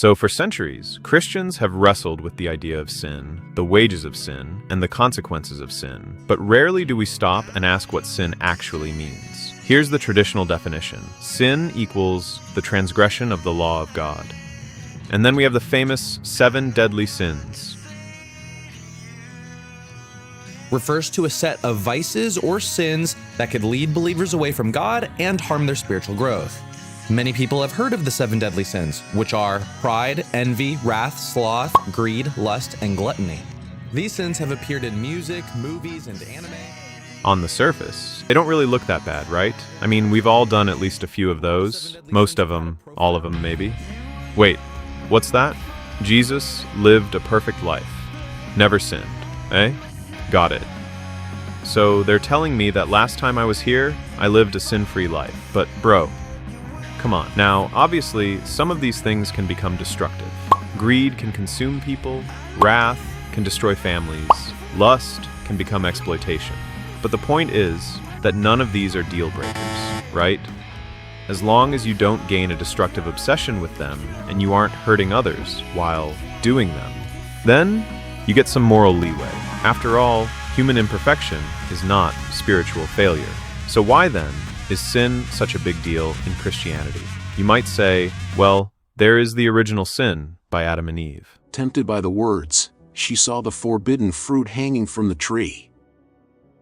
So for centuries, Christians have wrestled with the idea of sin, the wages of sin, and the consequences of sin, but rarely do we stop and ask what sin actually means. Here's the traditional definition. Sin equals the transgression of the law of God. And then we have the famous 7 deadly sins. Refers to a set of vices or sins that could lead believers away from God and harm their spiritual growth. Many people have heard of the 7 deadly sins, which are pride, envy, wrath, sloth, greed, lust, and gluttony. These sins have appeared in music, movies, and anime. On the surface, they don't really look that bad, right? I mean, we've all done at least a few of those. Most of them, all of them maybe. Wait, what's that? Jesus lived a perfect life. Never sinned, eh? Got it. So they're telling me that last time I was here, I lived a sin-free life. But bro, come on. Now, obviously, some of these things can become destructive. Greed can consume people, wrath can destroy families, lust can become exploitation. But the point is that none of these are deal breakers, right? As long as you don't gain a destructive obsession with them and you aren't hurting others while doing them, then you get some moral leeway. After all, human imperfection is not spiritual failure. So why then is sin such a big deal in Christianity? You might say, well, there is the original sin by Adam and Eve. Tempted by the words, she saw the forbidden fruit hanging from the tree.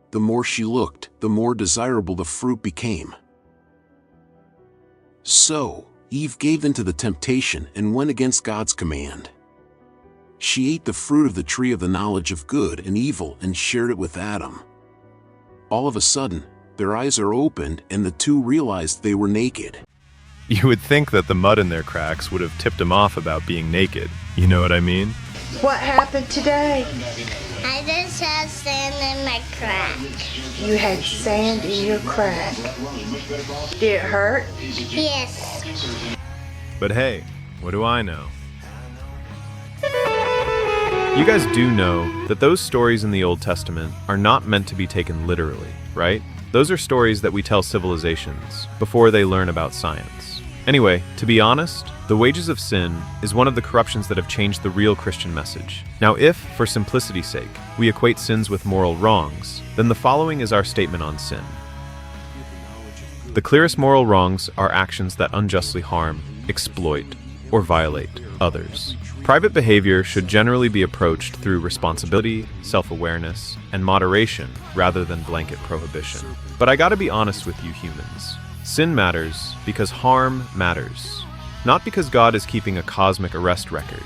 The more she looked, the more desirable the fruit became. So, Eve gave in to the temptation and went against God's command. She ate the fruit of the tree of the knowledge of good and evil and shared it with Adam. All of a sudden, their eyes are opened and the two realized they were naked. You would think that the mud in their cracks would have tipped them off about being naked. You know what I mean? What happened today? I just had sand in my crack. You had sand in your crack. Did it hurt? Yes. But hey, what do I know? You guys do know that those stories in the Old Testament are not meant to be taken literally, right? Those are stories that we tell civilizations before they learn about science. Anyway, to be honest, the wages of sin is one of the corruptions that have changed the real Christian message. Now, if, for simplicity's sake, we equate sins with moral wrongs, then the following is our statement on sin. The clearest moral wrongs are actions that unjustly harm, exploit, or violate others. Private behavior should generally be approached through responsibility, self-awareness, and moderation rather than blanket prohibition. But I gotta be honest with you humans. Sin matters because harm matters, not because God is keeping a cosmic arrest record.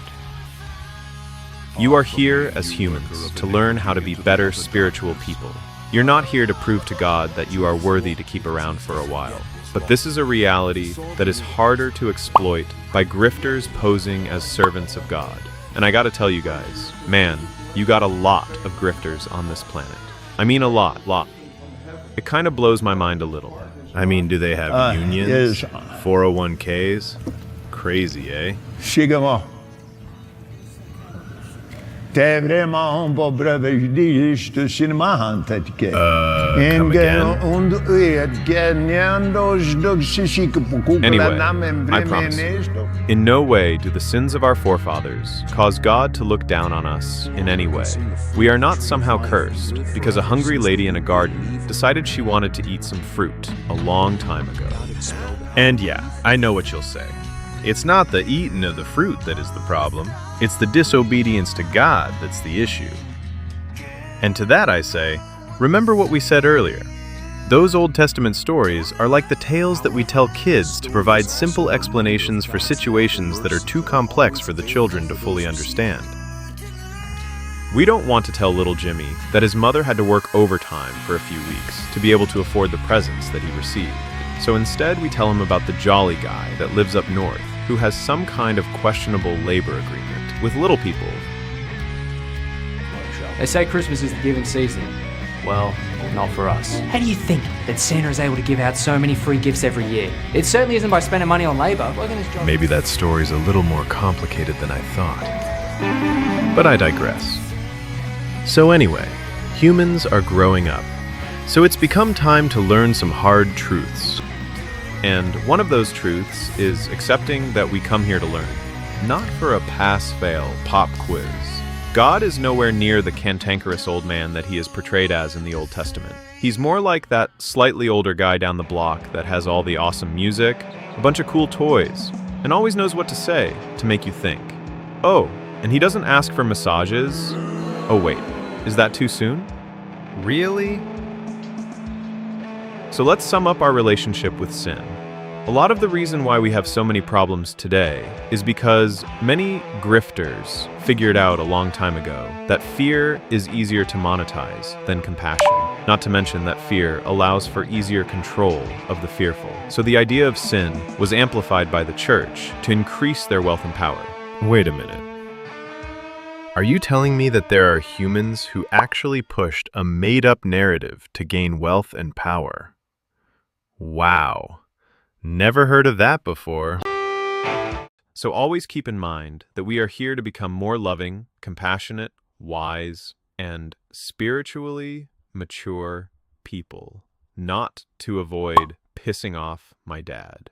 You are here as humans to learn how to be better spiritual people. You're not here to prove to God that you are worthy to keep around for a while. But this is a reality that is harder to exploit by grifters posing as servants of God. And I gotta tell you guys, man, you got a lot of grifters on this planet. I mean a lot. It kind of blows my mind a little. I mean, do they have unions? Yes. 401ks? Crazy, eh? Chega mal. Det är vraiment på brödvärdigt och sinemahan tätke. Anyway, I promise you, in no way do the sins of our forefathers cause God to look down on us in any way. We are not somehow cursed because a hungry lady in a garden decided she wanted to eat some fruit a long time ago. And yeah, I know what you'll say. It's not the eating of the fruit that is the problem. It's the disobedience to God that's the issue. And to that I say, remember what we said earlier. Those Old Testament stories are like the tales that we tell kids to provide simple explanations for situations that are too complex for the children to fully understand. We don't want to tell little Jimmy that his mother had to work overtime for a few weeks to be able to afford the presents that he received. So instead we tell him about the jolly guy that lives up north who has some kind of questionable labor agreement with little people. They say Christmas is the giving season. Well, not for us. How do you think that Santa is able to give out so many free gifts every year? It certainly isn't by spending money on labor. Maybe that story's a little more complicated than I thought. But I digress. So anyway, humans are growing up. So it's become time to learn some hard truths. And one of those truths is accepting that we come here to learn. not for a pass-fail pop quiz. God is nowhere near the cantankerous old man that he is portrayed as in the Old Testament. He's more like that slightly older guy down the block that has all the awesome music, a bunch of cool toys, and always knows what to say to make you think. Oh, and he doesn't ask for massages. Oh wait, is that too soon? Really? So let's sum up our relationship with sin. A lot of the reason why we have so many problems today is because many grifters figured out a long time ago that fear is easier to monetize than compassion. Not to mention that fear allows for easier control of the fearful. So the idea of sin was amplified by the church to increase their wealth and power. Wait a minute. Are you telling me that there are humans who actually pushed a made-up narrative to gain wealth and power? Wow. Never heard of that before. So always keep in mind that we are here to become more loving, compassionate, wise, and spiritually mature people, not to avoid pissing off my dad.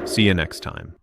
See you next time.